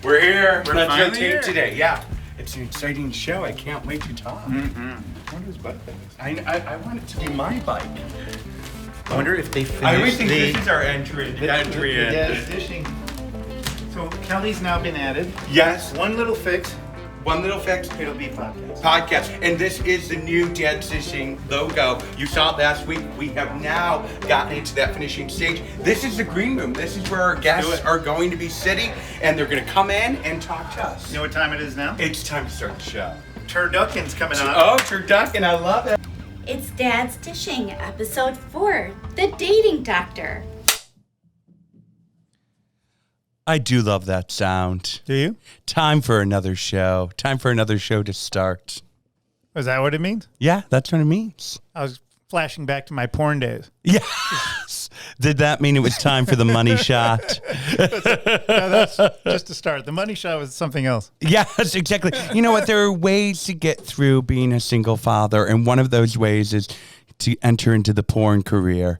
We're here. We're Let's finally tape here. today. Yeah, it's an exciting show. I can't wait to talk. I wonder whose bike that is. I want it to be my bike. I wonder if they finished I always think the, this is our entry the in. gas dishing. So Kelly's now been added. Yes. One little fix. One little fix. It'll be podcast. Podcast, and this is the new Dad's Dishing logo. You saw it last week. We have now gotten into that finishing stage. This is the green room. This is where our guests are going to be sitting, and they're going to come in and talk to us. You know what time it is now? It's time to start the show. Turducken's coming on. Oh, turducken, I love it. It's Dad's Dishing, episode 4, The Dating Doctor. I do love that sound. Do you? Time for another show. Time for another show to start. Is that what it means? Yeah, that's what it means. I was flashing back to my porn days. Yes. Did that mean it was time for the money shot? No, that's just to start. The money shot was something else. Yes, exactly. You know what? There are ways to get through being a single father, and one of those ways is to enter into the porn career.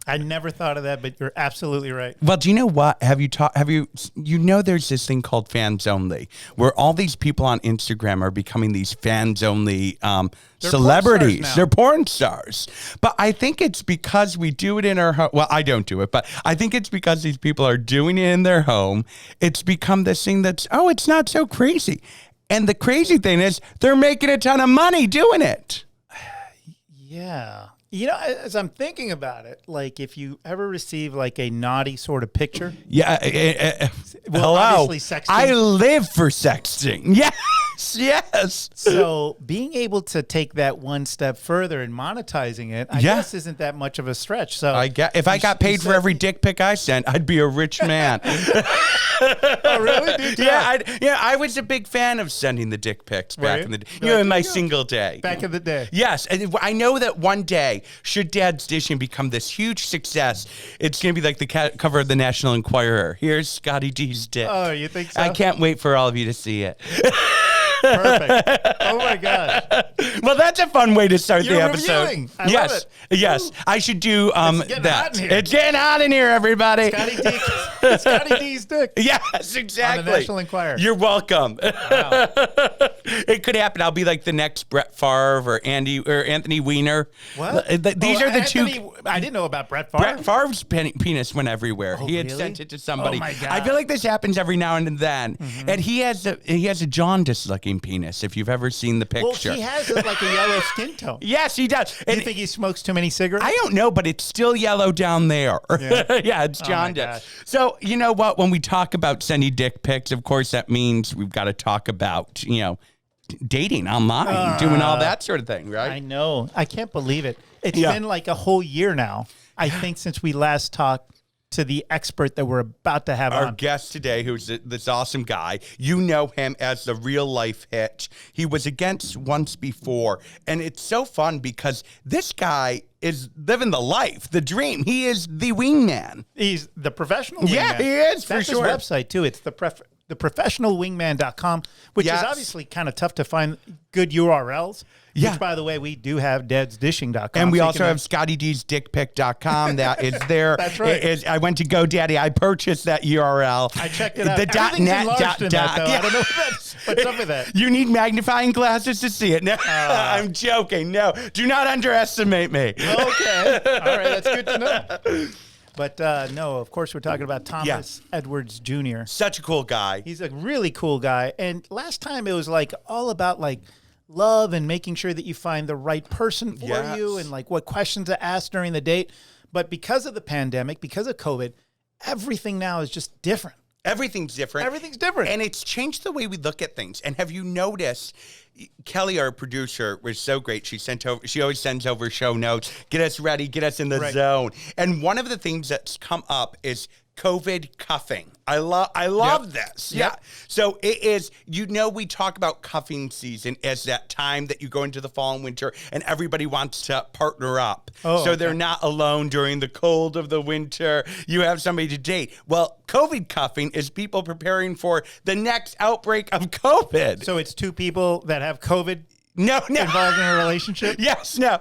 I never thought of that, but you're absolutely right. Well, do you know what? There's this thing called fans only, where all these people on Instagram are becoming these fans only celebrities. They're porn stars. But I think it's because we do it in our home. Well, I don't do it, but I think it's because these people are doing it in their home. It's become this thing that's, it's not so crazy. And the crazy thing is they're making a ton of money doing it. Yeah. You know, as I'm thinking about it, like if you ever receive like a naughty sort of picture. Yeah. Well, hello. obviously sexting. I live for sexting. Yes. Yes. So being able to take that one step further and monetizing it, I guess isn't that much of a stretch. So if I got paid for every dick pic I sent, I'd be a rich man. Oh, really? Dude, I was a big fan of sending the dick pics back in the day. In my single day. Back in the day. Yes. And I know that one day, should Dad's Dishing become this huge success, it's going to be like the cover of the National Enquirer. Here's Scottie D's dick. Oh, you think so? I can't wait for all of you to see it. Perfect. Oh, my gosh. Well, that's a fun way to start the episode. Reviewing. I love it. Yes. I should do It's getting that. hot in here. It's getting hot in here, everybody. Scottie D's dick. Yes, exactly. On the National Enquirer. You're welcome. Wow. It could happen. I'll be like the next Brett Favre or Anthony Weiner. What? These are the Anthony, two. I didn't know about Brett Favre. Brett Favre's penis went everywhere. Oh, He had really? sent it to somebody. Oh, my God. I feel like this happens every now and then. Mm-hmm. And he has a jaundice-looking penis. If you've ever seen the picture, Well, he has like a yellow skin tone. Yes, he does. Do you think he smokes too many cigarettes? I don't know, but it's still yellow down there. Yeah, yeah, it's Oh, my jaundice. gosh. So, you know what? When we talk about sending dick pics, of course, that means we've got to talk about, dating online, doing all that sort of thing, right? I know. I can't believe it. It's been like a whole year now, I think, since we last talked to the expert that we're about to have Our on. guest today, who's this awesome guy, you know him as the real life Hitch. He was against once before, and it's so fun because this guy is living the life, the dream. He is the wingman. He's the professional wingman. Yeah, he is, for That's sure. his website, too. It's theprofessionalwingman.com, which Yes. is obviously kind of tough to find good URLs. Yeah. Which, by the way, we do have dadsdishing.com. And we so you also can- have ScottieD'sDickPic.com. That is there. That's right. I went to GoDaddy. I purchased that URL. I checked it out. The Everything's .net, enlarged in that, though. yeah. I don't know what's up with that. You need magnifying glasses to see it. No, I'm joking. No, do not underestimate me. Okay. All right. That's good to know. But no, of course, we're talking about Thomas Edwards Jr. Such a cool guy. He's a really cool guy. And last time it was like all about like love and making sure that you find the right person for Yes. you and like what questions to ask during the date. But because of the pandemic, because of COVID, everything now is just different. Everything's different. Everything's different. And it's changed the way we look at things. And have you noticed, Kelly, our producer, was so great. She always sends over show notes, get us ready, get us in the zone. And one of the things that's come up is COVID cuffing. I love this. Yep. Yeah. So it is, we talk about cuffing season as that time that you go into the fall and winter and everybody wants to partner up. So they're not alone during the cold of the winter. You have somebody to date. Well, COVID cuffing is people preparing for the next outbreak of COVID. So it's two people that have COVID involved in a relationship? Yes, no.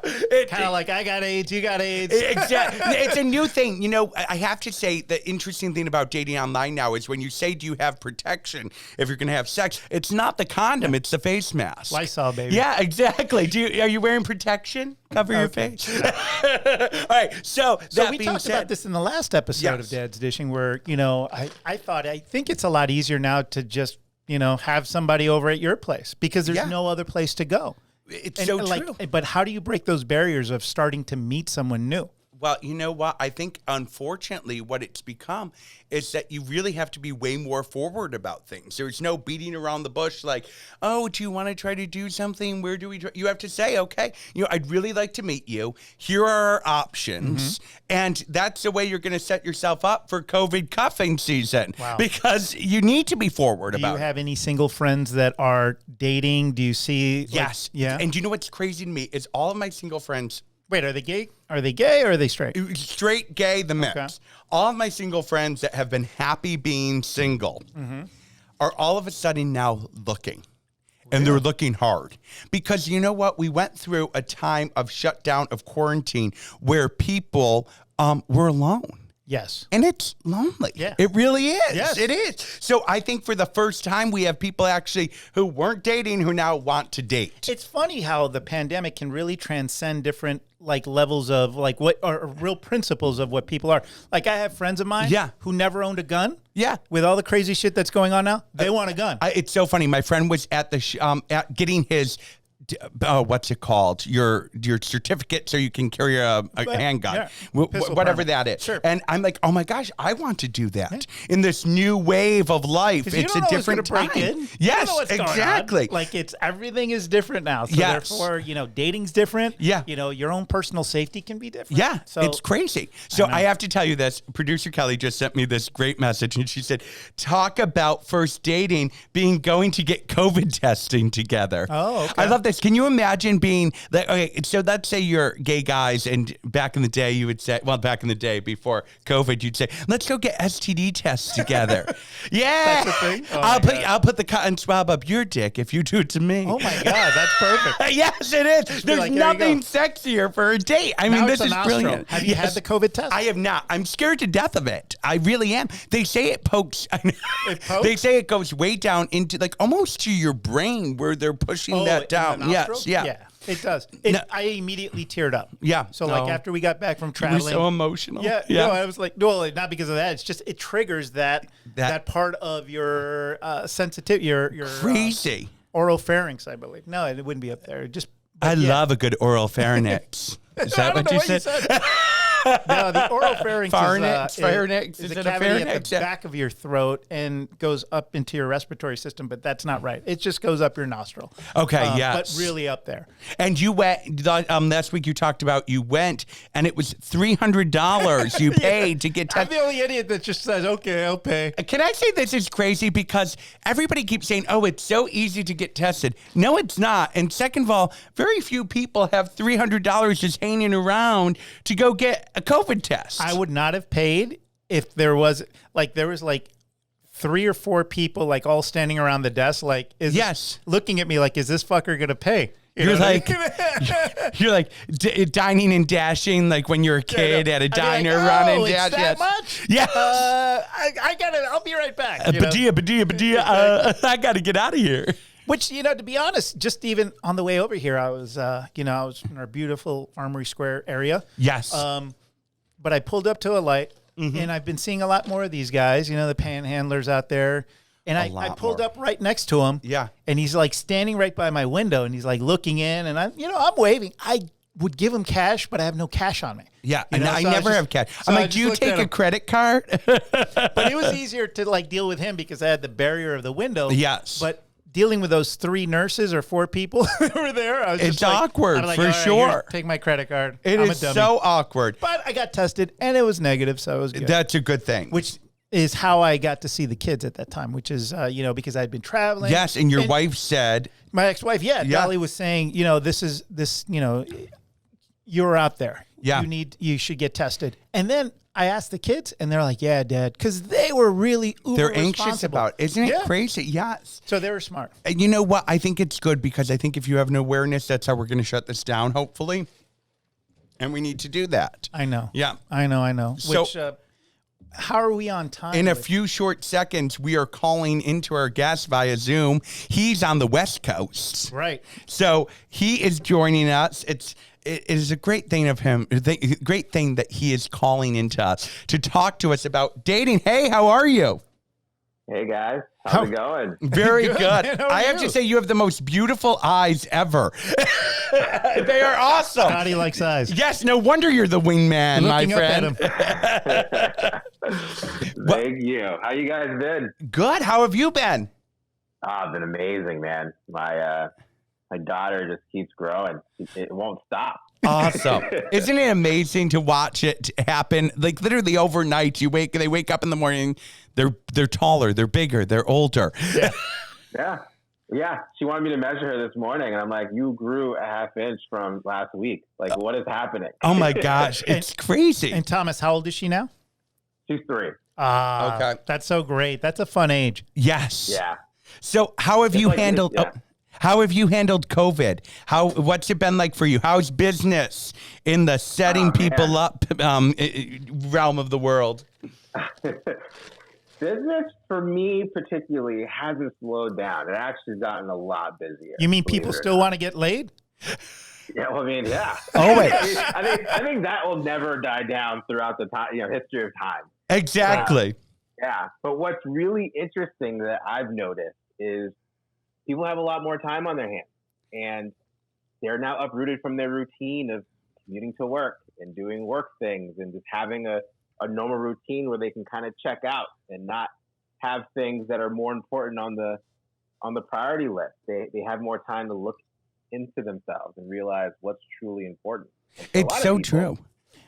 Kind of like, I got AIDS, you got AIDS. Exactly. It's a new thing. You know, I have to say the interesting thing about dating online now is when you say, do you have protection if you're going to have sex, it's not the condom, it's the face mask. Lysol, baby. Yeah, exactly. Are you wearing protection? Cover your face. All right. So we talked about this in the last episode of Dad's Dishing where, I think it's a lot easier now to just, have somebody over at your place because there's no other place to go. It's so true. But how do you break those barriers of starting to meet someone new? Well, you know what? I think, unfortunately, what it's become is that you really have to be way more forward about things. There's no beating around the bush like, oh, do you want to try to do something? Where do we try? You have to say, okay, I'd really like to meet you. Here are our options. And that's the way you're going to set yourself up for COVID cuffing season. Wow. Because you need to be forward about it. Do you have any single friends that are dating? Do you see? Yes. Yeah. And you know what's crazy to me is all of my single friends. Wait, are they gay? Are they gay or are they straight? Straight, gay, the mix. Okay. All of my single friends that have been happy being single are all of a sudden now looking. And they're looking hard. Because you know what? We went through a time of shutdown, of quarantine, where people were alone. Yes. And it's lonely. Yeah. It really is. Yes. It is. So I think for the first time, we have people actually who weren't dating who now want to date. It's funny how the pandemic can really transcend different levels of what are real principles of what people are. Like I have friends of mine who never owned a gun. Yeah. With all the crazy shit that's going on now, they want a gun. It's so funny. My friend was at the at getting his what's it called? Your certificate so you can carry a handgun, whatever that is. Sure. And I'm like, oh my gosh, I want to do that in this new wave of life. It's a different time. Yes, exactly. Like everything is different now. So therefore, dating's different. Yeah. Your own personal safety can be different. Yeah. So it's crazy. So I have to tell you this. Producer Kelly just sent me this great message and she said, talk about first dating being going to get COVID testing together. Oh, okay. I love this. Can you imagine being like, okay, so let's say you're gay guys and back in the day you would say, well, back in the day before COVID, you'd say, let's go get STD tests together. Yeah. That's the thing? Oh I'll put the cotton swab up your dick if you do it to me. Oh my God, that's perfect. Yes, it is. There's nothing sexier for a date. I mean, this is brilliant. Have you had the COVID test? I have not. I'm scared to death of it. I really am. They say it pokes. It pokes? They say it goes way down into almost to your brain where they're pushing that down. Yes, yeah, it does. I immediately teared up. Yeah. So after we got back from You traveling, were so emotional. Yeah. No, I was like, no, not because of that. It's just it triggers that part of your sensitivity, your crazy oropharynx, I believe. No, it wouldn't be up there. I love a good oral pharynx. Is that what you said? No, the oropharynx pharynx is it a cavity at the back of your throat and goes up into your respiratory system, but that's not right. It just goes up your nostril. Okay, but really up there. And you went last week. You talked about you went, and it was $300 you paid to get tested. I'm the only idiot that just says, "Okay, I'll pay." Can I say this is crazy because everybody keeps saying, "Oh, it's so easy to get tested." No, it's not. And second of all, very few people have $300 just hanging around to go get a COVID test. I would not have paid if there was 3 or 4 people all standing around the desk looking at me like, is this fucker gonna pay? You're like dining and dashing like when you're a kid at a diner running dash. That much? Yes. I gotta. I'll be right back. Badia. I gotta get out of here. Which, to be honest, just even on the way over here, I was, I was in our beautiful Armory Square area. Yes. But I pulled up to a light, and I've been seeing a lot more of these guys, the panhandlers out there. And I pulled up right next to him. Yeah. And he's standing right by my window, and he's looking in, and I'm waving. I would give him cash, but I have no cash on me. Yeah, and I never have cash. I'm like, do you take a credit card? But it was easier to deal with him because I had the barrier of the window. Yes. But dealing with those 3 nurses or 4 people that were there, I was it's awkward for sure. Here, take my credit card. It is so awkward. But I got tested and it was negative, so it was good. That's a good thing. Which is how I got to see the kids at that time, which is because I'd been traveling. Yes, and your wife said, my ex-wife, Dolly was saying, you're out there. Yeah. You should get tested. And then I asked the kids, and they're like, "Yeah, Dad," because they were really they're anxious about it. Isn't it crazy? Yes. So they were smart. And you know what? I think it's good because I think if you have an awareness, that's how we're going to shut this down, hopefully. And we need to do that. I know. Yeah. I know. So, Which, how are we on time? In a few short seconds, we are calling into our guest via Zoom. He's on the West Coast. Right. So he is joining us. It is a great thing of him, great thing that he is calling into us to talk to us about dating. Hey, how are you? Hey guys, how's it going? Very good. Man, I have to say, you have the most beautiful eyes ever. They are awesome. Scottie likes eyes. Yes, no wonder you're the wingman, my Looking friend. up at him. Thank you. How you guys been? Good. How have you been? I've been amazing, man. My daughter just keeps growing. It won't stop. Awesome. Isn't it amazing to watch it happen? Like literally overnight, they wake up in the morning, they're taller, they're bigger, they're older. Yeah. She wanted me to measure her this morning, and I'm like, you grew a half inch from last week. Like, what is happening? Oh my gosh, it's crazy. And Thomas, how old is she now? She's 3. Okay. That's so great. That's a fun age. Yes. Yeah. So how have you handled? How have you handled COVID? What's it been like for you? How's business in the setting people up realm of the world? Business for me particularly hasn't slowed down. It actually gotten a lot busier. You mean people still want to get laid? Yeah, well, I mean, yeah. Always. I think that will never die down throughout the time, history of time. Exactly. Yeah, but what's really interesting that I've noticed is people have a lot more time on their hands, and they're now uprooted from their routine of commuting to work and doing work things and just having a normal routine where they can kind of check out and not have things that are more important on the priority list. They have more time to look into themselves and realize what's truly important. It's so true.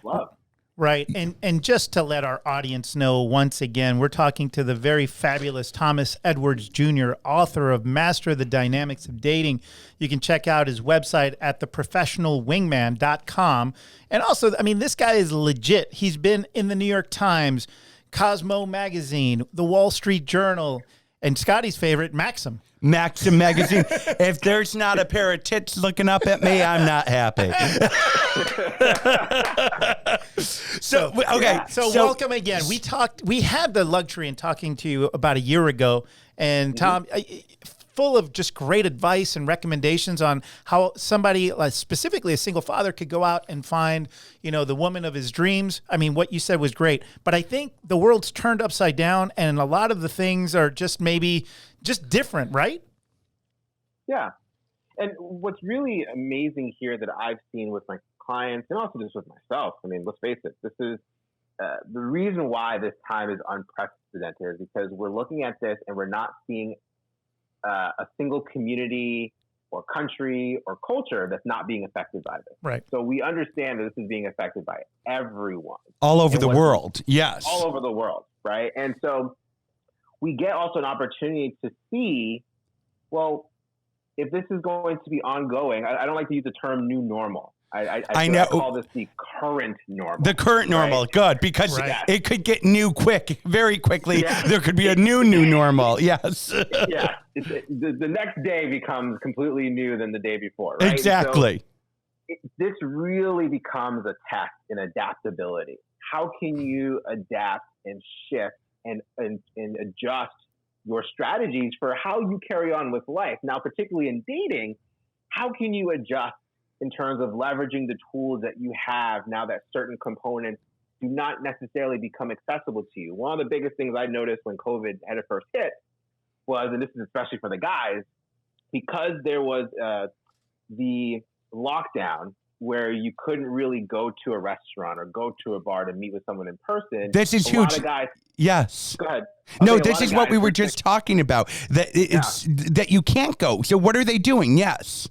Love. Right. And just to let our audience know, once again, we're talking to the very fabulous Thomas Edwards Jr., author of Master the Dynamics of Dating. You can check out his website at theprofessionalwingman.com. And also, I mean, this guy is legit. He's been in the New York Times, Cosmo Magazine, the Wall Street Journal, and Scottie's favorite, Maxim. Maxim magazine. If there's not a pair of tits looking up at me, I'm not happy. So welcome again. We had the luxury in talking to you about a year ago, and Tom, full of just great advice and recommendations on how somebody, specifically a single father, could go out and find, the woman of his dreams. I mean, what you said was great, but I think the world's turned upside down, and a lot of the things are just maybe just different, right? Yeah. And what's really amazing here that I've seen with my clients and also just with myself, I mean, let's face it, this is the reason why this time is unprecedented is because we're looking at this and we're not seeing a single community or country or culture that's not being affected by this. Right. So we understand that this is being affected by everyone. All over the world. Yes. All over the world. Right. And so we get also an opportunity to see, well, if this is going to be ongoing, I don't like to use the term new normal. I know. I call this the current normal. The current normal, right? Good, because it could get new very quickly. Yeah. There could be a new normal. Yes. Yeah. The next day becomes completely new than the day before, right? Exactly. So this really becomes a test in adaptability. How can you adapt and shift and adjust your strategies for how you carry on with life? Now, particularly in dating, how can you adjust in terms of leveraging the tools that you have now that certain components do not necessarily become accessible to you? One of the biggest things I noticed when COVID had first hit was, and this is especially for the guys, because there was the lockdown where you couldn't really go to a restaurant or go to a bar to meet with someone in person. This is huge. Lot of guys, yes. Go ahead. No, this is what we were just talking about, that that you can't go. So what are they doing? Yes.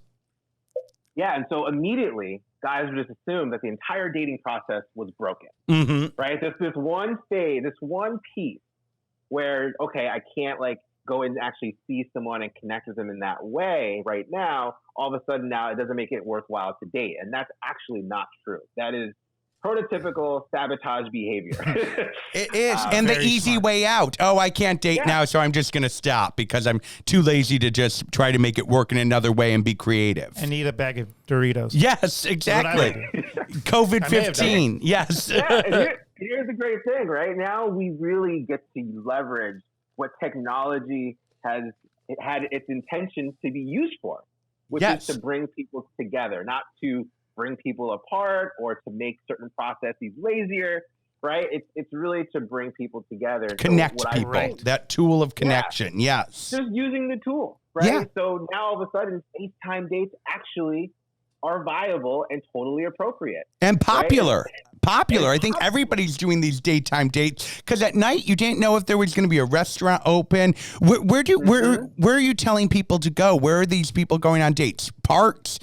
Yeah, and so immediately, guys would just assume that the entire dating process was broken, right? There's this one stage, this one piece where, okay, I can't go and actually see someone and connect with them in that way right now. All of a sudden now it doesn't make it worthwhile to date. And that's actually not true. That is prototypical sabotage behavior. It is. And the easy way out. Oh, I can't date now, so I'm just going to stop because I'm too lazy to just try to make it work in another way and be creative. And eat a bag of Doritos. Yes, exactly. COVID-15. Yes. Yeah, and here's the great thing. Right now, we really get to leverage what technology had its intention to be used for, which is to bring people together, not to bring people apart or to make certain processes lazier, right? It's really to bring people together. Connect people, that tool of connection, yes. Just using the tool, right? Yeah. So now all of a sudden, FaceTime dates actually are viable and totally appropriate. And popular. Right? Popular. I think everybody's doing these daytime dates because at night you didn't know if there was going to be a restaurant open. Where are you telling people to go? Where are these people going on dates? Parks,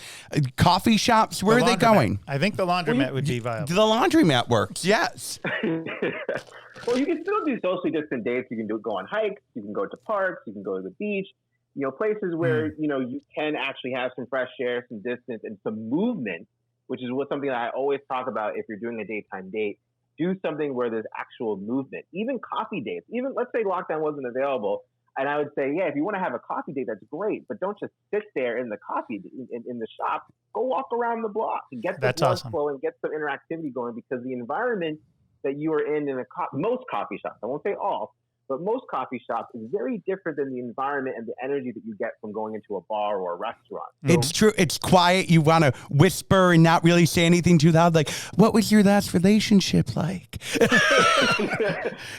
coffee shops? Where are they going? I think the laundromat would be viable. The laundromat works. Yes. Well, you can still do socially distant dates. You can go on hikes. You can go to parks. You can go to the beach. You know, places where you can actually have some fresh air, some distance, and some movement, which is something that I always talk about. If you're doing a daytime date, do something where there's actual movement. Even coffee dates. Even let's say lockdown wasn't available, and I would say, yeah, if you want to have a coffee date, that's great, but don't just sit there in the coffee in the shop. Go walk around the block and get the blood flow and get some interactivity going, because the environment that you are in most coffee shops, I won't say all, but most coffee shops is very different than the environment and the energy that you get from going into a bar or a restaurant. It's true. It's quiet. You want to whisper and not really say anything too loud. Like, what was your last relationship like?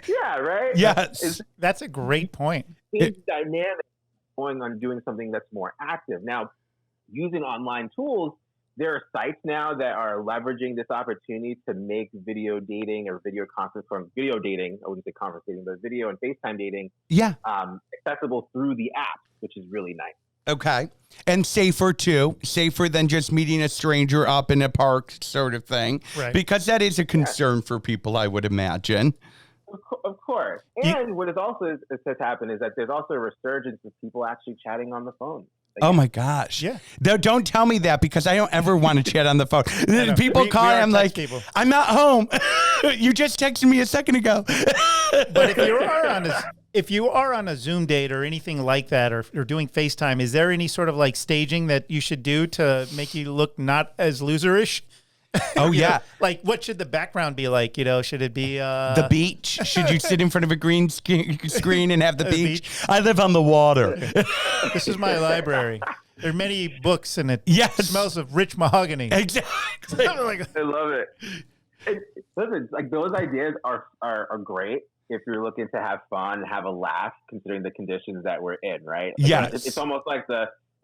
Yeah, right? Yes. That's a great point. It's dynamic going on doing something that's more active. Now, using online tools, there are sites now that are leveraging this opportunity to make video dating or video dating, I wouldn't say conversating, but video and FaceTime dating accessible through the app, which is really nice. Okay. And safer too. Safer than just meeting a stranger up in a park sort of thing. Right. Because that is a concern for people, I would imagine. Of course. And what is also has happened is that there's also a resurgence of people actually chatting on the phone. Oh my gosh. Yeah. Don't tell me that, because I don't ever want to chat on the phone. People call and I'm like, I'm not home. You just texted me a second ago. But if you are on a Zoom date or anything like that, or doing FaceTime, is there any sort of like staging that you should do to make you look not as loserish? Oh, yeah. Like, what should the background be like? You know, should it be the beach? Should you sit in front of a green screen and have the beach? I live on the water. This is my library. There are many books, and it smells of rich mahogany. Exactly. I love it. Listen, like, those ideas are great if you're looking to have fun and have a laugh, considering the conditions that we're in, right? Yes. It's almost like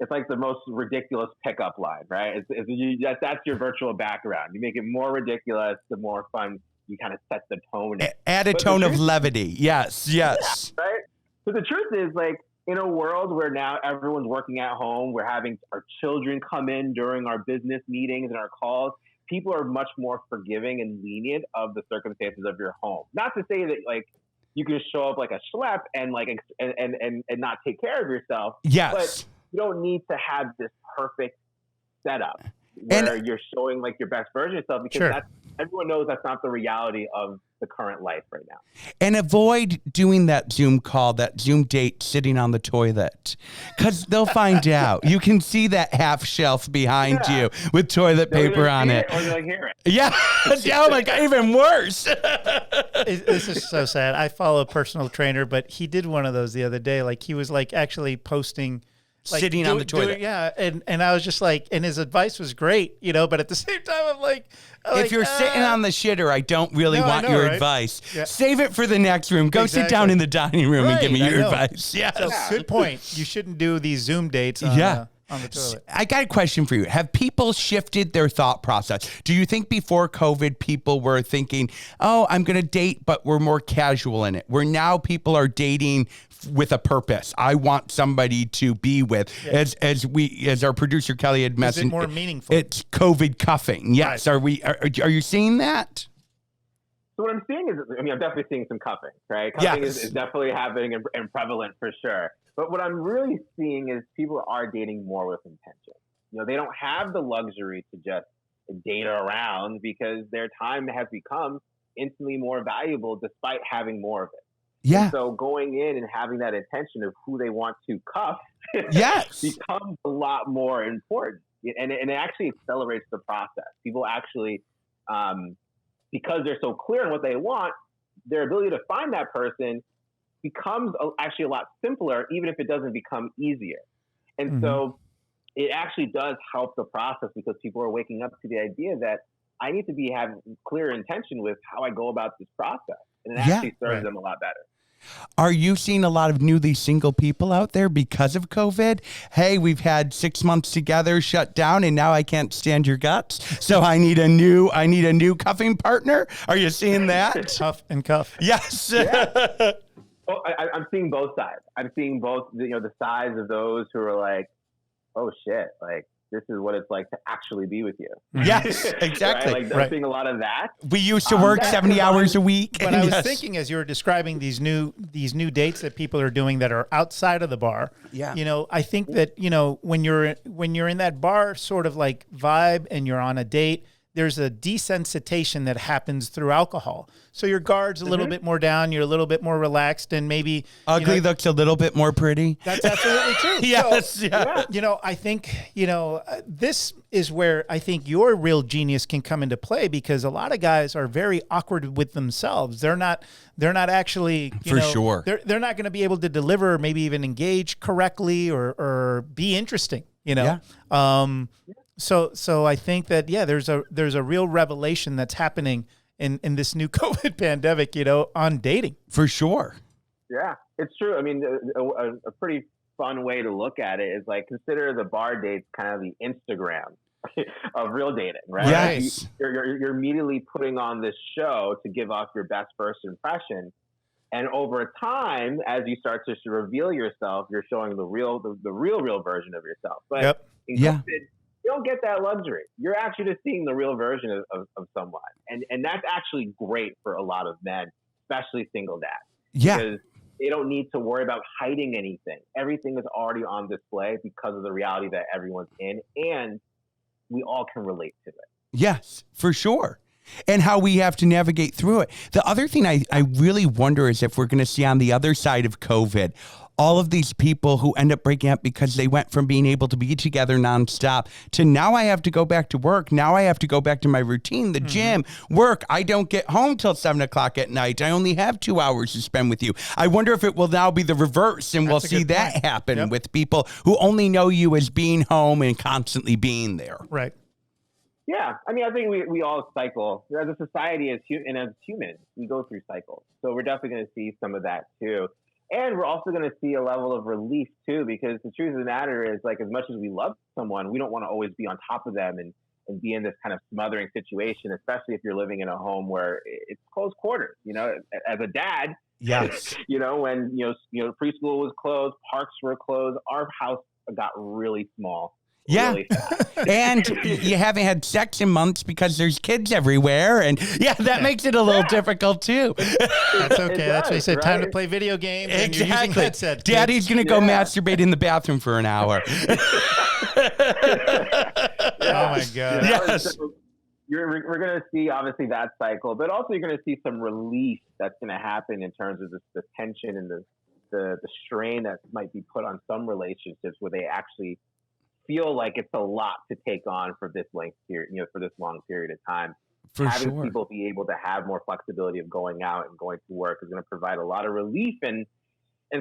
it's like the most ridiculous pickup line, right? That's your virtual background. You make it more ridiculous, the more fun you kind of set the tone. Add a tone of levity. Yes. Yeah, right? But the truth is, like, in a world where now everyone's working at home, we're having our children come in during our business meetings and our calls, people are much more forgiving and lenient of the circumstances of your home. Not to say that, like, you can show up like a schlep and like and not take care of yourself. Yes. But you don't need to have this perfect setup where you're showing like your best version of yourself, because everyone knows that's not the reality of the current life right now. And avoid doing that Zoom call, that Zoom date sitting on the toilet, because they'll find out. You can see that half shelf behind you with toilet paper on it. Or they'll hear it. Yeah. Oh my God, even worse. This is so sad. I follow a personal trainer, but he did one of those the other day. Like, he was like actually posting, like, sitting on the toilet. And I was just like, and his advice was great, you know, but at the same time, I'm like, if you're sitting on the shitter, I don't really want your advice. Yeah. Save it for the next room. Go sit down in the dining room and give me your advice. Yes. So, good point. You shouldn't do these Zoom dates on the toilet. I got a question for you. Have people shifted their thought process? Do you think before COVID, people were thinking, oh, I'm going to date, but we're more casual in it? Where now people are dating with a purpose. I want somebody to be with. Yeah. As our producer Kelly had mentioned, is it more meaningful? It's COVID cuffing. Yes. Right. Are you seeing that? So what I'm seeing is, I'm definitely seeing some cuffing, right? Cuffing is definitely happening and prevalent for sure. But what I'm really seeing is people are dating more with intention. You know, they don't have the luxury to just data around because their time has become instantly more valuable despite having more of it. Yeah. And so going in and having that intention of who they want to cuff Yes. becomes a lot more important. And it actually accelerates the process. People actually, because they're so clear on what they want, their ability to find that person becomes actually a lot simpler, even if it doesn't become easier. And so it actually does help the process because people are waking up to the idea that I need to having clear intention with how I go about this process. And it actually serves them a lot better. Are you seeing a lot of newly single people out there because of COVID? Hey, we've had 6 months together, shut down, and now I can't stand your guts. So I need a new cuffing partner. Are you seeing that? Tough and cuff. Yes. Yeah. Well, I'm seeing both sides. I'm seeing both, the sides of those who are like, oh shit, like this is what it's like to actually be with you. Yes, exactly. Right? Like I'm seeing a lot of that. We used to work 70 hours a week. But I was thinking as you were describing these new dates that people are doing that are outside of the bar. Yeah. I think that, when you're in that bar sort of like vibe and you're on a date, there's a desensitization that happens through alcohol. So your guard's a little bit more down, you're a little bit more relaxed, and maybe ugly looks a little bit more pretty. That's absolutely true. Yes. So, yeah. I think, this is where I think your real genius can come into play because a lot of guys are very awkward with themselves. They're not actually, sure. They're not going to be able to deliver, maybe even engage correctly or be interesting, Yeah. So I think that there's a real revelation that's happening in this new COVID pandemic, on dating. For sure. Yeah, it's true. I mean, a pretty fun way to look at it is like consider the bar dates kind of the Instagram of real dating, right? Yes. You're immediately putting on this show to give off your best first impression. And over time, as you start to reveal yourself, you're showing the real version of yourself. But in COVID, you don't get that luxury. You're actually just seeing the real version of someone. And that's actually great for a lot of men, especially single dads. Yeah. Because they don't need to worry about hiding anything. Everything is already on display because of the reality that everyone's in. And we all can relate to it. Yes, for sure. And how we have to navigate through it. The other thing I really wonder is if we're going to see on the other side of COVID, all of these people who end up breaking up because they went from being able to be together nonstop to now I have to go back to work. Now I have to go back to my routine, the gym, work. I don't get home till 7 o'clock at night. I only have 2 hours to spend with you. I wonder if it will now be the reverse and we'll see that happen with people who only know you as being home and constantly being there. Right. Yeah, I mean, I think we all cycle. As a society, as humans, we go through cycles. So we're definitely going to see some of that too. And we're also going to see a level of relief too, because the truth of the matter is, like, as much as we love someone, we don't want to always be on top of them and be in this kind of smothering situation, especially if you're living in a home where it's close quarters. As a dad, yes, when preschool was closed, parks were closed, our house got really small. Yeah. Really and you haven't had sex in months because there's kids everywhere. And that makes it a little difficult too. That's okay. That's what he said. Right? Time to play video games. And you're using headset. Daddy's going to go masturbate in the bathroom for an hour. Oh my God. Yes. So we're going to see obviously that cycle, but also you're going to see some relief that's going to happen in terms of the tension and the strain that might be put on some relationships where they actually feel like it's a lot to take on for this length period, for this long period of time. Having people be able to have more flexibility of going out and going to work is going to provide a lot of relief and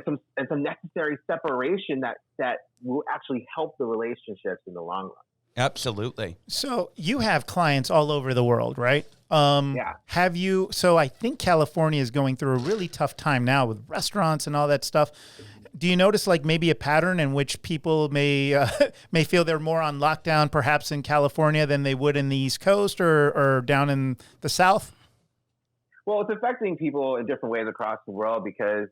some necessary separation that will actually help the relationships in the long run. Absolutely. So you have clients all over the world, right? Yeah. Have you? So I think California is going through a really tough time now with restaurants and all that stuff. Do you notice like maybe a pattern in which people may feel they're more on lockdown perhaps in California than they would in the East Coast or down in the South? Well, it's affecting people in different ways across the world because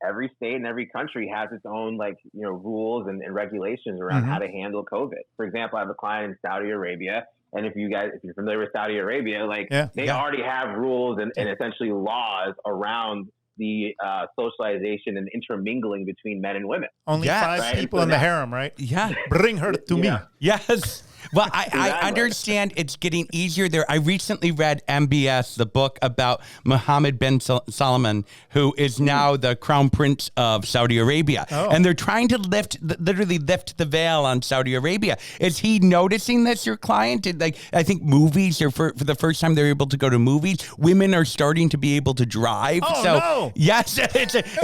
every state and every country has its own rules and regulations around how to handle COVID. For example, I have a client in Saudi Arabia. And if you're familiar with Saudi Arabia, they already have rules and essentially laws around the socialization and intermingling between men and women. Only 5 people in the harem, right? Yeah. Bring her to me. Yes. Well, I understand it's getting easier there. I recently read MBS, the book about Mohammed bin Salman, who is now the crown prince of Saudi Arabia. And they're trying to literally lift the veil on Saudi Arabia. Is he noticing this, your client? I think movies are for the first time they're able to go to movies. Women are starting to be able to drive. Oh, so, no. yes,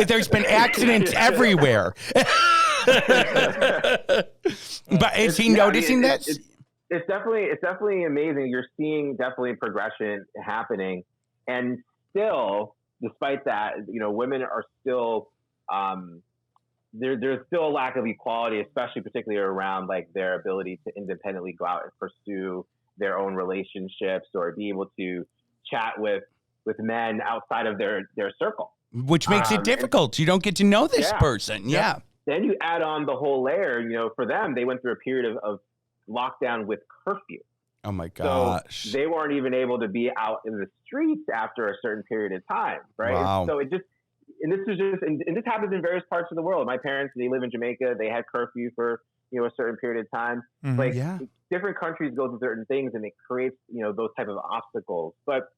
there's been accidents everywhere. But is he noticing this? It's definitely amazing. You're seeing definitely progression happening, and still, despite that, women are still there's still a lack of equality, especially particularly around like their ability to independently go out and pursue their own relationships or be able to chat with men outside of their circle, which makes it difficult. You don't get to know this person. Yeah. Then you add on the whole layer. For them, they went through a period of lockdown with curfew. Oh my gosh. So they weren't even able to be out in the streets after a certain period of time, right? Wow. So this happens in various parts of the world. My parents, they live in Jamaica. They had curfew for a certain period of time. Different countries go through certain things, and it creates those type of obstacles. But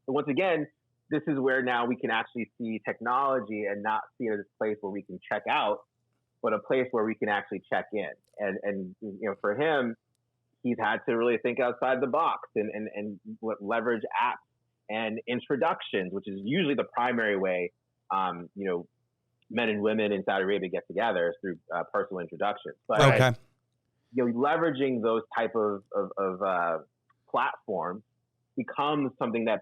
once again, this is where now we can actually see technology and not see it as a place where we can check out, but a place where we can actually check in. And for him, he's had to really think outside the box and leverage apps and introductions, which is usually the primary way, men and women in Saudi Arabia get together is through personal introductions. But leveraging those type of platforms becomes something that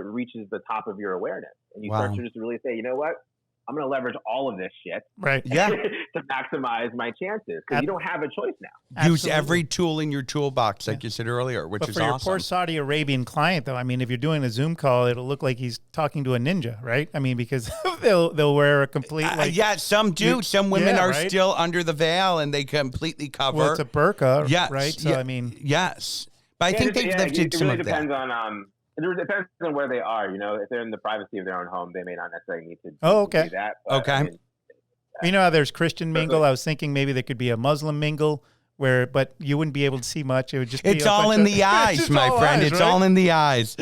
reaches the top of your awareness, and you start to just really say, you know what? I'm going to leverage all of this shit to maximize my chances, because you don't have a choice now. Use every tool in your toolbox, like you said earlier, which is awesome. For your poor Saudi Arabian client, though, I mean, if you're doing a Zoom call, it'll look like he's talking to a ninja, right? I mean, because they'll wear a complete some do. Some women are still under the veil and they completely cover. Well, it's a burqa, yes. right? So I mean, yes, but I think they've lifted some of that. It depends on where they are. If they're in the privacy of their own home, they may not necessarily need to do that. But, okay. You know how there's Christian mingle? I was thinking maybe there could be a Muslim mingle but you wouldn't be able to see much. It would just be it's all in the eyes, my friend. It's all in the eyes.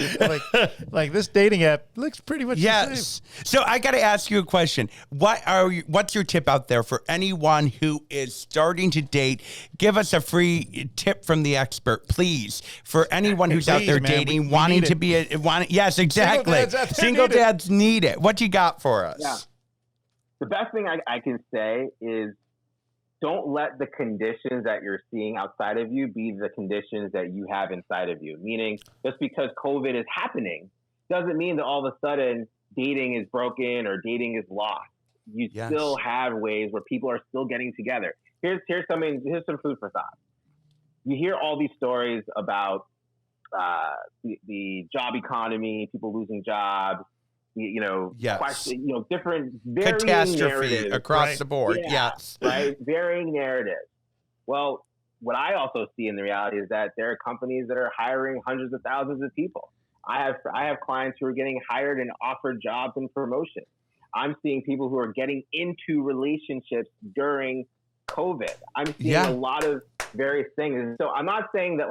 like this dating app looks pretty much the same. So I got to ask you a question. What's your tip out there for anyone who is starting to date? Give us a free tip from the expert, please. For anyone who's out there dating, wanting to be yes, exactly. Single dads need it. What you got for us? Yeah. The best thing I can say is, don't let the conditions that you're seeing outside of you be the conditions that you have inside of you. Meaning, just because COVID is happening doesn't mean that all of a sudden dating is broken or dating is lost. You still have ways where people are still getting together. Here's some food for thought. You hear all these stories about the job economy, people losing jobs, different varying catastrophe narratives across the board. Right. Varying narratives. Well, what I also see in the reality is that there are companies that are hiring hundreds of thousands of people. I have clients who are getting hired and offered jobs and promotions. I'm seeing people who are getting into relationships during COVID. I'm seeing a lot of various things. And so I'm not saying that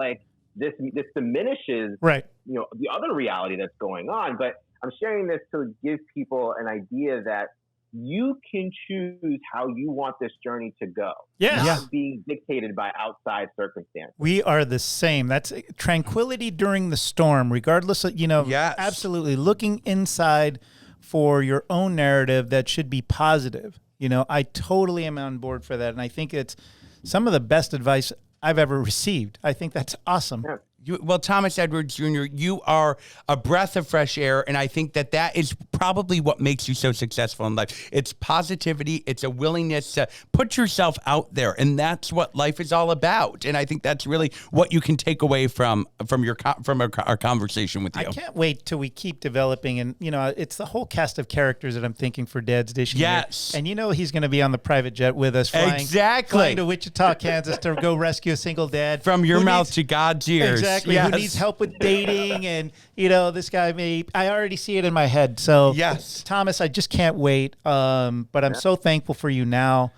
this diminishes the other reality that's going on, but I'm sharing this to give people an idea that you can choose how you want this journey to go. Not being dictated by outside circumstances. We are the same. That's tranquility during the storm, regardless of, absolutely looking inside for your own narrative that should be positive. I totally am on board for that. And I think it's some of the best advice I've ever received. I think that's awesome. Yeah. Well, Thomas Edwards Jr., you are a breath of fresh air, and I think that is probably what makes you so successful in life. It's positivity. It's a willingness to put yourself out there, and that's what life is all about. And I think that's really what you can take away from our conversation with you. I can't wait till we keep developing, and it's the whole cast of characters that I'm thinking for Dad's Dish. Yes, and he's going to be on the private jet with us, flying to Wichita, Kansas, to go rescue a single dad from your mouth to God's ears. Exactly. Who needs help with dating, and this guy I already see it in my head. So Thomas, I just can't wait. But I'm so thankful for you now.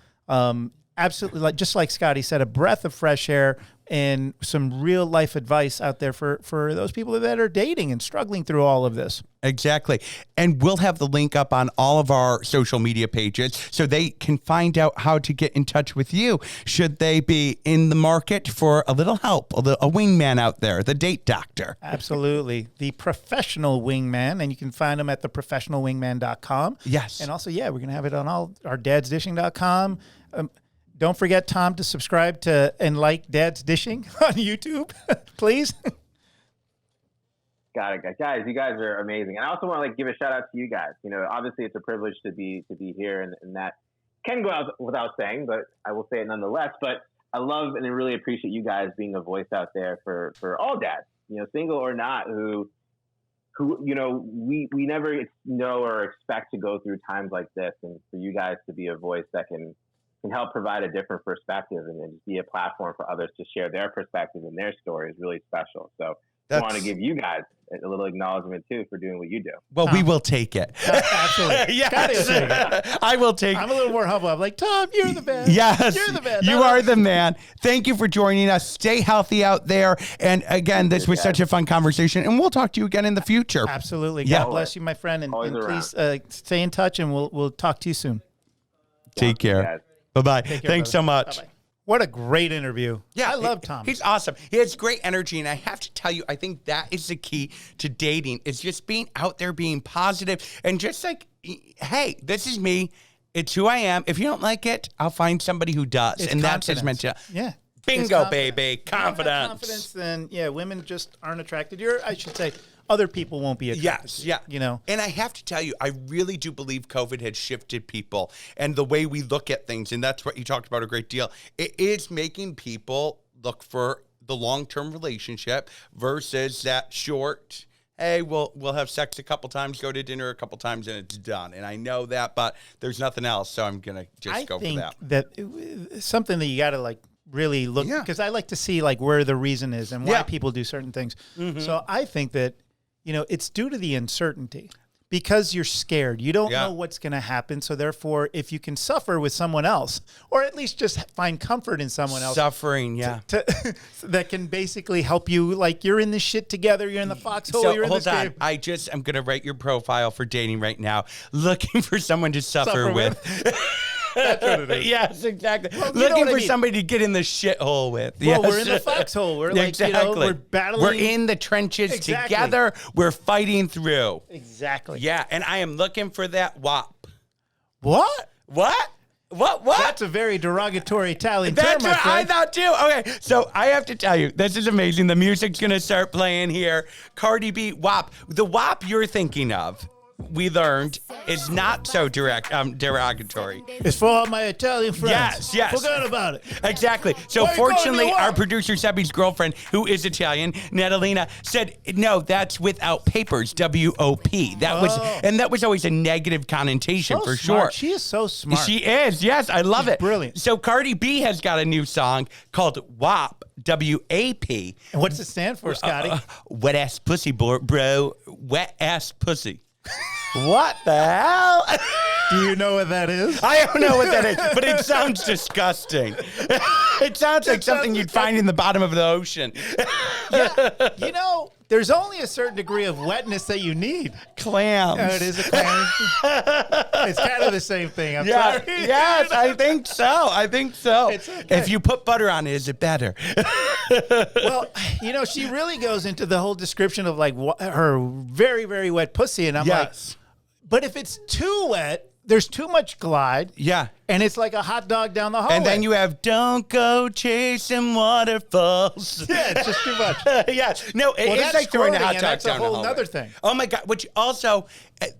absolutely, just like Scottie said, a breath of fresh air and some real life advice out there for those people that are dating and struggling through all of this. Exactly. And we'll have the link up on all of our social media pages so they can find out how to get in touch with you should they be in the market for a little help, a wingman out there, the date doctor. Absolutely. The professional wingman, and you can find them at theprofessionalwingman.com. Yes. And also, we're going to have it on all our dadsdishing.com. Don't forget, Tom, to subscribe to and like Dad's Dishing on YouTube, please. Got it, guys. You guys are amazing, and I also want to give a shout out to you guys. Obviously, it's a privilege to be here, and that can go out without saying, but I will say it nonetheless. But I love and I really appreciate you guys being a voice out there for all dads, single or not, who we never know or expect to go through times like this, and for you guys to be a voice that can help provide a different perspective and just be a platform for others to share their perspective and their story is really special. So I want to give you guys a little acknowledgement too for doing what you do. Well, we will take it. Absolutely. Yes. I will take it. I'm a little more humble. I'm like, Tom, you're the best. Yes. You're the best. You are the man. Thank you for joining us. Stay healthy out there. And again, this was such a fun conversation, and we'll talk to you again in the future. Absolutely. Yeah. God bless you, my friend. And please stay in touch, and we'll talk to you soon. Take care. Bye-bye. Thanks so much. Bye-bye. What a great interview. Yeah, I love Tom. He's awesome. He has great energy, and I have to tell you, I think that is the key to dating, is just being out there, being positive, and just like, hey, this is me. It's who I am. If you don't like it, I'll find somebody who does. It's and confidence. that's his mental. Yeah. Bingo, baby. Confidence. Confidence, then, women just aren't attracted. I should say, other people won't be attracted to you. Yeah. And I have to tell you, I really do believe COVID had shifted people and the way we look at things. And that's what you talked about a great deal. It is making people look for the long-term relationship versus that short, hey, we'll have sex a couple times, go to dinner a couple times, and it's done. And I know that, but there's nothing else. So I'm going to just go for that. I think that something that you got to really look, because I like to see where the reason is and why people do certain things. Mm-hmm. So I think that, it's due to the uncertainty because you're scared. You don't know what's going to happen. So therefore, if you can suffer with someone else, or at least just find comfort in someone else. Suffering, that can basically help you. You're in this shit together. You're in the foxhole. So you're in hold on. game. I'm going to write your profile for dating right now. Looking for someone to suffer with. That's what it is. Yes, exactly. Well, looking for somebody to get in the shithole with. Well, we're in the foxhole. We're we're battling. We're in the trenches together. We're fighting through. Exactly. Yeah, and I am looking for that WAP. What? What? That's a very derogatory Italian term, That's my what I friend. thought too. Okay, so I have to tell you, this is amazing. The music's going to start playing here. Cardi B, WAP. The WAP you're thinking of, we learned, is not so derogatory. It's for all my Italian friends. Yes. Forgot about it. Exactly. So Why you calling fortunately, me our WAP? producer Sebby's girlfriend, who is Italian, Natalina, said, no, that's without papers, W-O-P. That was always a negative connotation for smart. sure. She is so smart. She is. Yes, I love it. Brilliant. So Cardi B has got a new song called WAP, W-A-P. And what's it stand for, Scotty? Wet ass pussy, bro. Wet ass pussy. What the hell? Do you know what that is? I don't know what that is, but it sounds disgusting. It sounds like something you'd find in the bottom of the ocean. Yeah. There's only a certain degree of wetness that you need. Clams. Oh, it is a clam. It's kind of the same thing. I'm sorry. Yes, I think so. It's okay. If you put butter on it, is it better? Well, she really goes into the whole description of her very, very wet pussy. And I'm like, but if it's too wet, there's too much glide. Yeah. And it's like a hot dog down the hallway. And then you have don't go chasing waterfalls. Yeah, it's just too much. Yeah. No, it's like throwing a hot dog that's down a whole the hallway. other thing. Oh my God. Which also,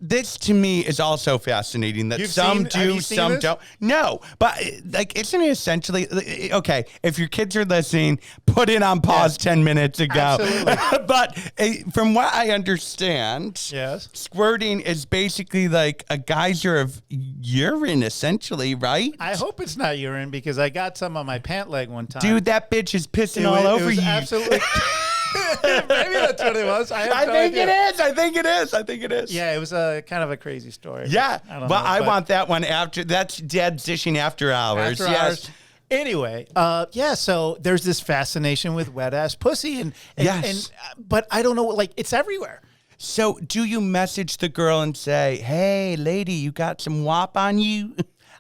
this to me is also fascinating that some do, some don't. No, but isn't it essentially, okay, if your kids are listening, put it on pause 10 minutes ago. Absolutely. But from what I understand, squirting is basically like a geyser of urine, essentially, right? I hope it's not urine because I got some on my pant leg one time. Dude, that bitch is pissing all over you. Absolutely. Maybe that's what it was. I think it is. Yeah, it was a kind of a crazy story. Yeah, I don't but know, I want that one after. That's Dead Dishing After Hours. After hours. Anyway, so there's this fascination with wet ass pussy, but I don't know, like it's everywhere. So do you message the girl and say, "Hey, lady, you got some WAP on you"?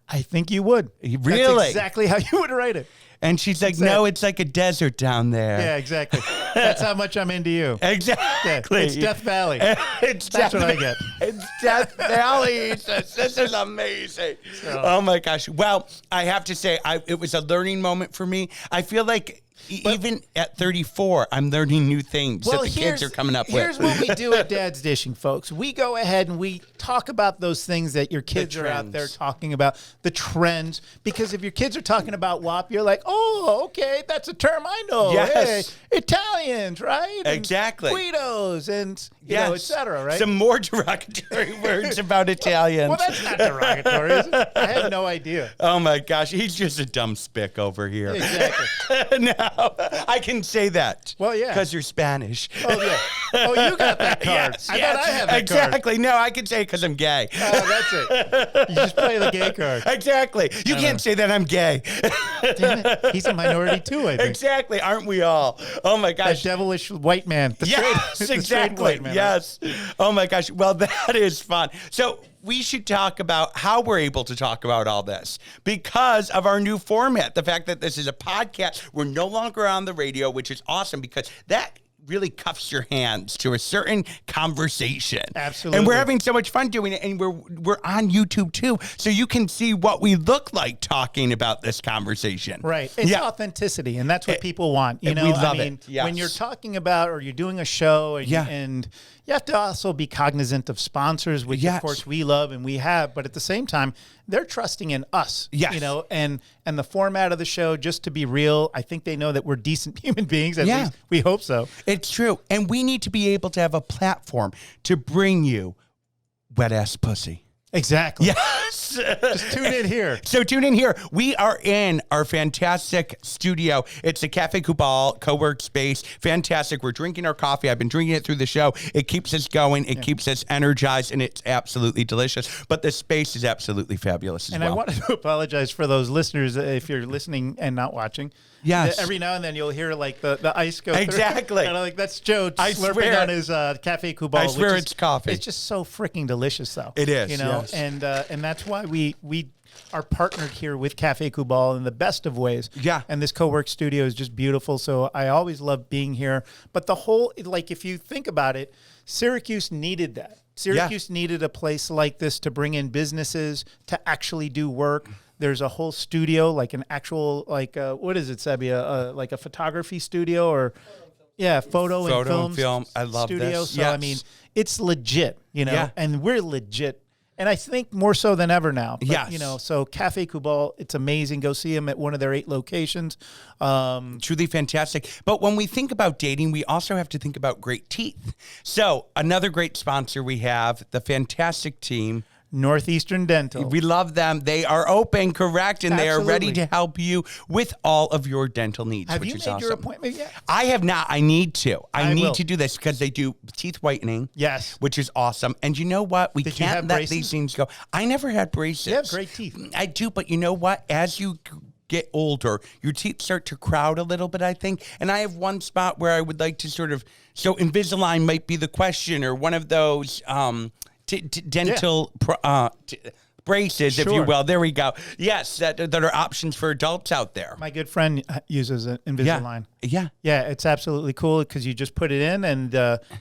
I think you would. Really? That's exactly how you would write it. And she's like, "No, it's like a desert down there." Yeah, exactly. That's how much I'm into you. Exactly. Yeah, it's Death Valley. That's what I get. It's Death Valley. This is amazing. Oh my gosh. Well, I have to say, it was a learning moment for me. I feel like even at 34, I'm learning new things that the kids are coming up with. Here's what we do at Dad's Dishing, folks. We go ahead and we talk about those things that your kids are out there talking about, the trends. Because if your kids are talking about WAP, you're like, oh, okay, that's a term I know. Yes. Hey, Italians, right? Exactly. And Guidos and, et cetera, right? Some more derogatory words about Italians. Well, that's not derogatory, is it? I had no idea. Oh, my gosh. He's just a dumb spick over here. Exactly. No, I can say that. Well, yeah. Because you're Spanish. Oh, yeah. Oh, you got that card. Yes, I thought I had that exactly. card. No, I can say it because I'm gay. Oh, that's it. You just play the gay card. Exactly. You can't say that I'm gay. Damn it. He's a minority too, I think. Exactly. Aren't we all? Oh, my gosh. That devilish white man. Yes, exactly. White man, yes. Right? Oh, my gosh. Well, that is fun. So we should talk about how we're able to talk about all this because of our new format. The fact that this is a podcast, we're no longer on the radio, which is awesome because that really cuffs your hands to a certain conversation. Absolutely. And we're having so much fun doing it. And we're on YouTube too. So you can see what we look like talking about this conversation. Right. It's authenticity. And that's what people want. You know, we love it. Yes. When you're talking about or you're doing a show and you have to also be cognizant of sponsors, which of course we love and we have, but at the same time, they're trusting in us. Yes. You know, and the format of the show, just to be real, I think they know that we're decent human beings. At least we hope so. It's true. And we need to be able to have a platform to bring you wet ass pussy. Exactly. Yes. Just tune in here. So tune in here. We are in our fantastic studio. It's a Cafe Kubal co-work space. Fantastic. We're drinking our coffee. I've been drinking it through the show. It keeps us going. It keeps us energized, and it's absolutely delicious. But the space is absolutely fabulous as well. And I wanted to apologize for those listeners if you're listening and not watching. Yes. Every now and then you'll hear like the ice go exactly. through. And I'm like, that's Joe slurping on his Cafe Kubal. I swear it's coffee. It's just so freaking delicious, though. It is. You know, and that's why we are partnered here with Cafe Kubal in the best of ways. Yeah. And this co-work studio is just beautiful. So I always love being here. But the whole, like, if you think about it, Syracuse needed that. Syracuse needed a place like this to bring in businesses to actually do work. There's a whole studio, like an actual, like, what is it, Sebia? Like a photography studio or, photo and film. I love studio. this. So, I mean, it's legit, you know, and we're legit. And I think more so than ever now. But, you know, so Cafe Kubal, it's amazing. Go see them at one of their 8 locations. Truly fantastic. But when we think about dating, we also have to think about great teeth. So another great sponsor we have, the fantastic team, Northeastern Dental. We love them. They are open, correct, and they are ready to help you with all of your dental needs, Have which you is made awesome. your appointment yet? I have not. I need to. I need will. to do this because they do teeth whitening. Yes. Which is awesome. And you know what? We Did you can't have let braces? these things go. I never had braces. You have great teeth. I do, but you know what? As you get older, your teeth start to crowd a little bit, I think. And I have one spot where I would like to sort of, so Invisalign might be the question, or one of those dental braces, if you will. There we go. Yes, that are options for adults out there. My good friend uses an Invisalign. Yeah. Yeah, it's absolutely cool because you just put it in and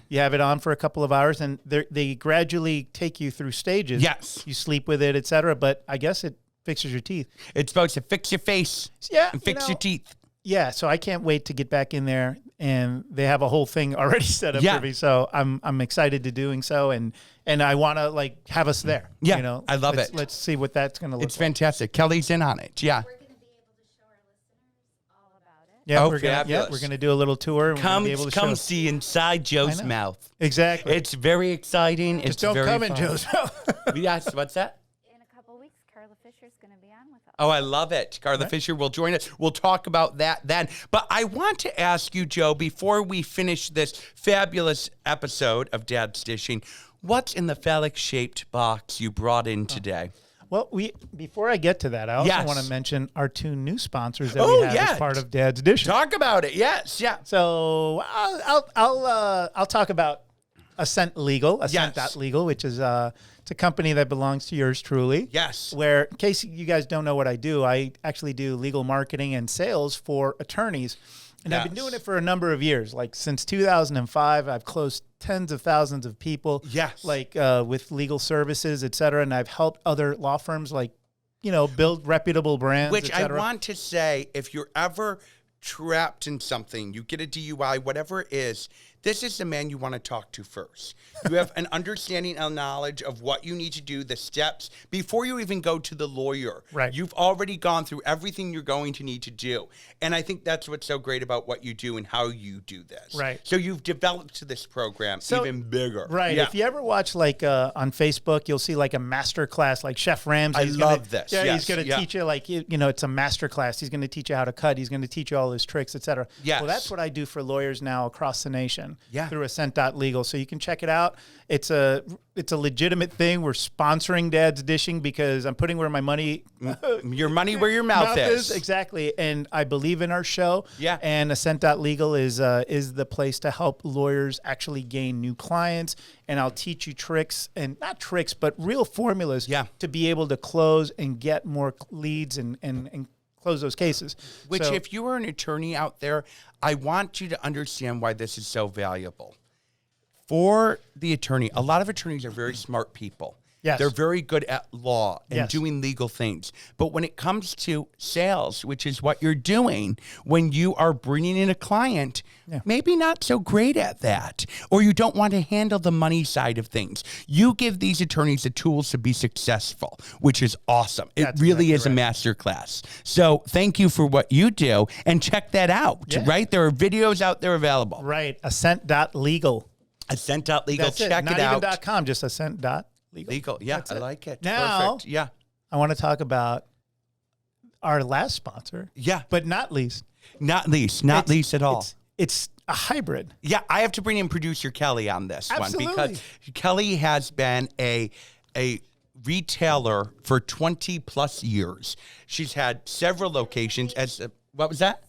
you have it on for a couple of hours, and they gradually take you through stages. Yes. You sleep with it, etc. But I guess it fixes your teeth. It's supposed to fix your face and fix your teeth. Yeah, so I can't wait to get back in there, and they have a whole thing already set up for me. So I'm excited to doing so, and I want to like have us there. Yeah, you know, I love it. Let's see what that's going to look like. It's fantastic. Kelly's in on it. Yeah. We're going to be able to show our listeners all about it. Yeah, we're gonna do a little tour. And Come, we're gonna be able to come show. see inside Joe's mouth. Exactly. It's very exciting. Just It's don't very come in fun. Joe's mouth. Yes, what's that? In a couple weeks, Carla Fisher's going to be on with us. Oh, I love it. Carla Fisher will join us. We'll talk about that then. But I want to ask you, Joe, before we finish this fabulous episode of Dad's Dishing, what's in the phallic-shaped box you brought in today? Well, before I get to that, I also Yes. want to mention our 2 new sponsors that we have as part of Dad's Dish. Talk about it. Yes. Yeah. So I'll talk about Ascent Legal, Ascent.legal, which is it's a company that belongs to yours truly. Yes. Where, in case you guys don't know what I do, I actually do legal marketing and sales for attorneys. And I've been doing it for a number of years. Like since 2005, I've closed tens of thousands of people. Yes. Like with legal services, et cetera. And I've helped other law firms build reputable brands, Which et I cetera. want to say, if you're ever trapped in something, you get a DUI, whatever it is, this is the man you want to talk to first. You have an understanding and knowledge of what you need to do, the steps, before you even go to the lawyer. Right. You've already gone through everything you're going to need to do. And I think that's what's so great about what you do and how you do this. Right. So you've developed this program even bigger. Right. Yeah. If you ever watch on Facebook, you'll see like a master class, like Chef Ramsay. I He's love this. Yeah, Yes. he's going to teach you it's a master class. He's going to teach you how to cut. He's going to teach you all his tricks, et cetera. Yes. Well, that's what I do for lawyers now across the nation. Yeah. Through Ascent.legal. So you can check it out. It's a legitimate thing. We're sponsoring Dad's Dishing because I'm putting where my money Your money where your mouth is. Exactly. And I believe in our show. Yeah. And Ascent.legal is the place to help lawyers actually gain new clients. And I'll teach you tricks, and not tricks, but real formulas to be able to close and get more leads and close those cases. Which, So- if you are an attorney out there, I want you to understand why this is so valuable. For the attorney, a lot of attorneys are very smart people. Yes. They're very good at law and Yes. doing legal things. But when it comes to sales, which is what you're doing, when you are bringing in a client, maybe not so great at that, or you don't want to handle the money side of things. You give these attorneys the tools to be successful, which is awesome. That's it really exactly is a masterclass. So thank you for what you do, and check that out, right? There are videos out there available. Right. Ascent.legal. Ascent.legal. That's Check Not it out. even .com, just Ascent.legal. Legal. Yeah, That's I it. like it. Now- Perfect. Yeah. I want to talk about our last sponsor. Yeah. But not least. Not least at all. It's a hybrid. Yeah, I have to bring in producer Kelly on this Absolutely. one because Kelly has been a retailer for 20 plus years. She's had several locations what was that?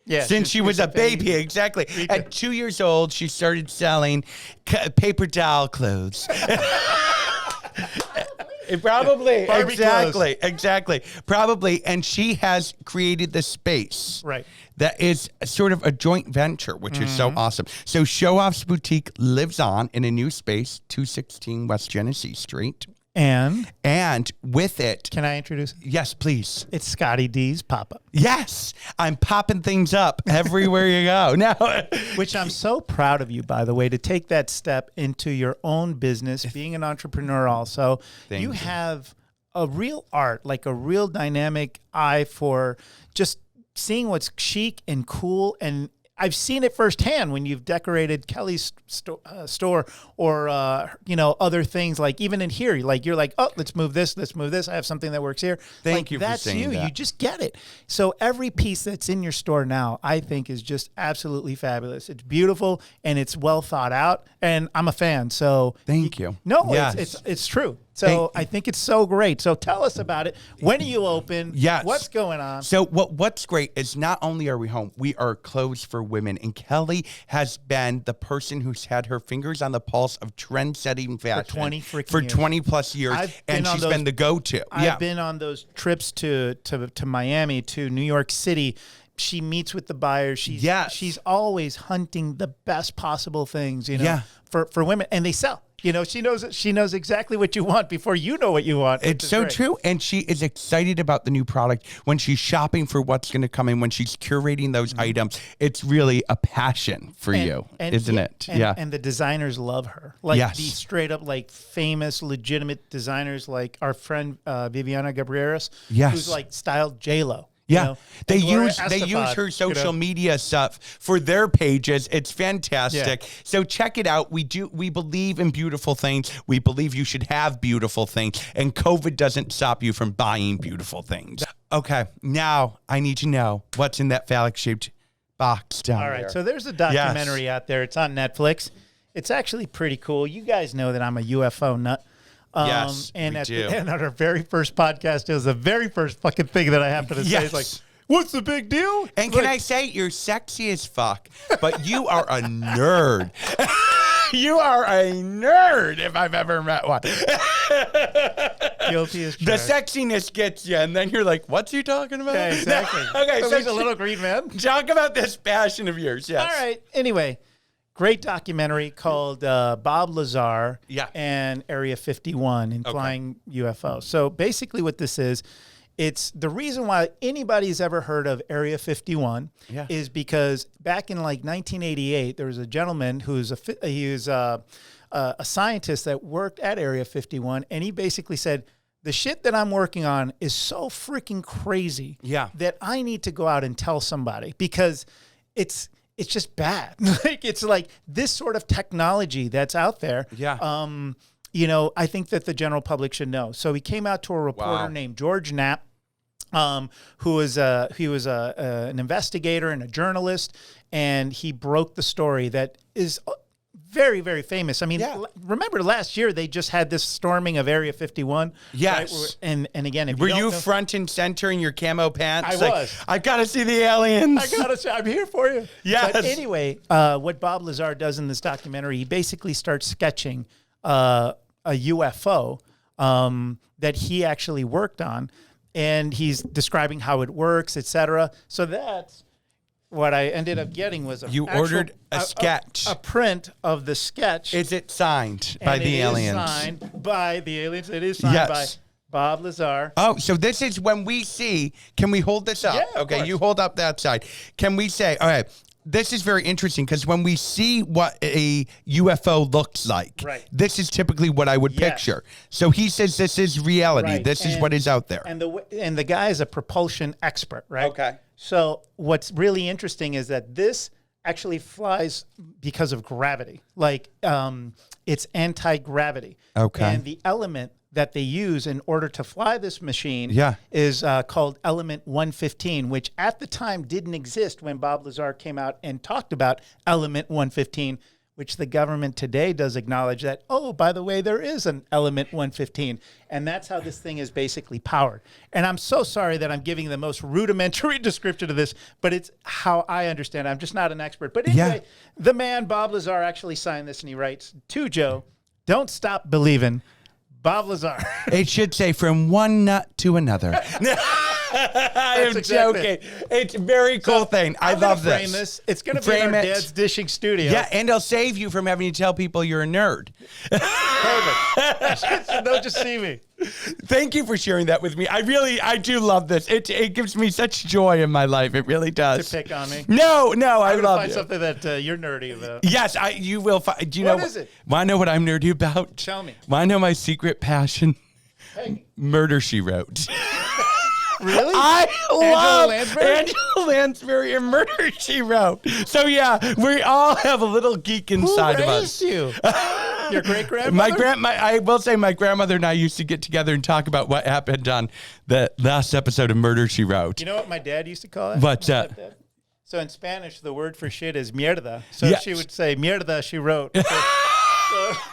Yeah. Since she was a baby, exactly. At 2 years old, she started selling paper towel clothes. Probably. Barbie Exactly. Probably. And she has created the space. Right. That is sort of a joint venture, which is so awesome. So Show Off's Boutique lives on in a new space, 216 West Genesee Street. And with it, Can I introduce? yes, please. It's Scottie D's pop-up. Yes, I'm popping things up everywhere you go. Now, Which I'm so proud of you, by the way, to take that step into your own business, being an entrepreneur also. Thank you. Have a real art, like a real dynamic eye for just seeing what's chic and cool. And I've seen it firsthand when you've decorated Kelly's store or, other things, like even in here, like you're like, oh, let's move this. I have something that works here. Thank you for That's saying you. that. You just get it. So every piece that's in your store now, I think, is just absolutely fabulous. It's beautiful and it's well thought out, and I'm a fan. So thank you. No, Yes. it's true. So I think it's so great. So tell us about it. When are you open? Yes. What's going on? So what's great is not only are we home, we are clothes for women. And Kelly has been the person who's had her fingers on the pulse of trend-setting fashion 20 freaking for years. 20 plus years. I've been And on she's those- been the go-to. I've been on those trips to Miami, to New York City. She meets with the buyers. She's always hunting the best possible things, for women, and they sell. She knows exactly what you want before you know what you want. It's so true. And she is excited about the new product when she's shopping for what's going to come in, when she's curating those items. It's really a passion for you, isn't it? And the designers love her. Like Yes. the straight up, like famous, legitimate designers, like our friend Viviana Gabrieras, Yes. who's like styled J-Lo. Yeah, they and Gloria use Estefan, her social media stuff for their pages. It's fantastic. So check it out. We believe in beautiful things. We believe you should have beautiful things, and COVID doesn't stop you from buying beautiful things. Okay, now I need to know what's in that phallic-shaped box down All there. right, so there's a documentary out there. It's on Netflix. It's actually pretty cool. You guys know that I'm a UFO nut. Yes, and we at do. the end, on our very first podcast, it was the very first fucking thing that I happened to say. Yes. It's like, what's the big deal? And can I say, you're sexy as fuck, but you are a nerd. You are a nerd if I've ever met one. Guilty as The charged. sexiness gets you, and then you're like, what's he talking about? Yeah, exactly. Okay, so so he's a little green man. talk about this passion of yours. Yes. All right. Anyway, great documentary called Bob Lazar Yeah. and Area 51 in flying UFO. So basically what this is, it's the reason why anybody's ever heard of Area 51 Yeah. is because back in like 1988, there was a gentleman who's a scientist that worked at Area 51, and he basically said, the shit that I'm working on is so freaking crazy Yeah. that I need to go out and tell somebody because it's just bad. Like it's like this sort of technology that's out there. Yeah. You know, I think that the general public should know. So he came out to a reporter Wow. named George Knapp, who was an investigator and a journalist, and he broke the story that is very, very famous. I mean, Yeah. remember last year they just had this storming of Area 51. Yes. Right? And again, if Were you, you don't know, front and center in your camo pants? I Like, was. I gotta see the aliens. I gotta say, I'm here for you. Yes. But anyway, what Bob Lazar does in this documentary, he basically starts sketching a UFO that he actually worked on, and he's describing how it works, etc. So that's what I ended up getting was You ordered a sketch. a print of the sketch. Is it signed by and the it aliens? Is signed by the aliens. It is signed Yes. by Bob Lazar. Oh, so this is when we see, can we hold this up? Yeah, of Okay, course. you hold up that side. Can we say, all right, this is very interesting because when we see what a UFO looks like, Right. this is typically what I would Yes. picture. So he says this is reality. Right. This is And- what is out there. And the guy is a propulsion expert, right? Okay. So what's really interesting is that this actually flies because of gravity. Like it's anti-gravity. Okay. And the element that they use in order to fly this machine Yeah. is called element 115, which at the time didn't exist when Bob Lazar came out and talked about element 115, which the government today does acknowledge that, oh, by the way, there is an element 115. And that's how this thing is basically powered. And I'm so sorry that I'm giving the most rudimentary description of this, but it's how I understand it. I'm just not an expert. But anyway, the man, Bob Lazar, actually signed this, and he writes, to Joe, don't stop believing. Bob Lazar. It should say from one nut to another. I am exactly joking. It's a very cool thing. I I'm gonna love this. frame this. It's going to be Frame in our it. Dad's Dishing Studio. Yeah, and it'll save you from having to tell people you're a nerd. Perfect. So they'll just see me. Thank you for sharing that with me. I do love this. It gives me such joy in my life. It really does. To pick on me. No, I I'm going to love find it. something that you're nerdy about. Yes, you will find. Do you What know is it? Want to know what I'm nerdy about? Tell me. Want to know my secret passion? Hey. Murder, She Wrote. Really? I love Lansbury? Angela Lansbury and Murder, She Wrote. So yeah, we all have a little geek inside Who of raised us. you? Your great grandmother? I will say my grandmother and I used to get together and talk about what happened on the last episode of Murder, She Wrote. You know what my dad used to call it? What's My that? stepdad? So in Spanish, the word for shit is mierda. So Yeah. she would say, mierda, she wrote.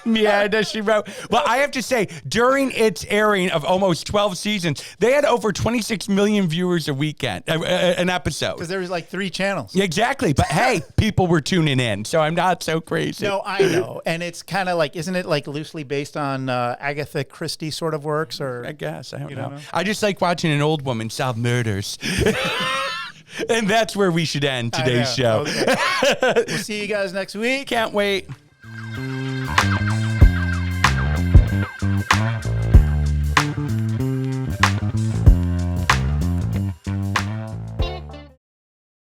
Mierda, She Wrote. Well, I have to say, during its airing of almost 12 seasons, they had over 26 million viewers a weekend, an episode. Because there was like 3 channels. Exactly. But hey, people were tuning in, so I'm not so crazy. No, I know. And it's kind of like, isn't it like loosely based on Agatha Christie sort of works? Or I guess. I don't don't know. know? I just like watching an old woman solve murders. And that's where we should end I today's know. show. Okay. We'll see you guys next week. Can't wait.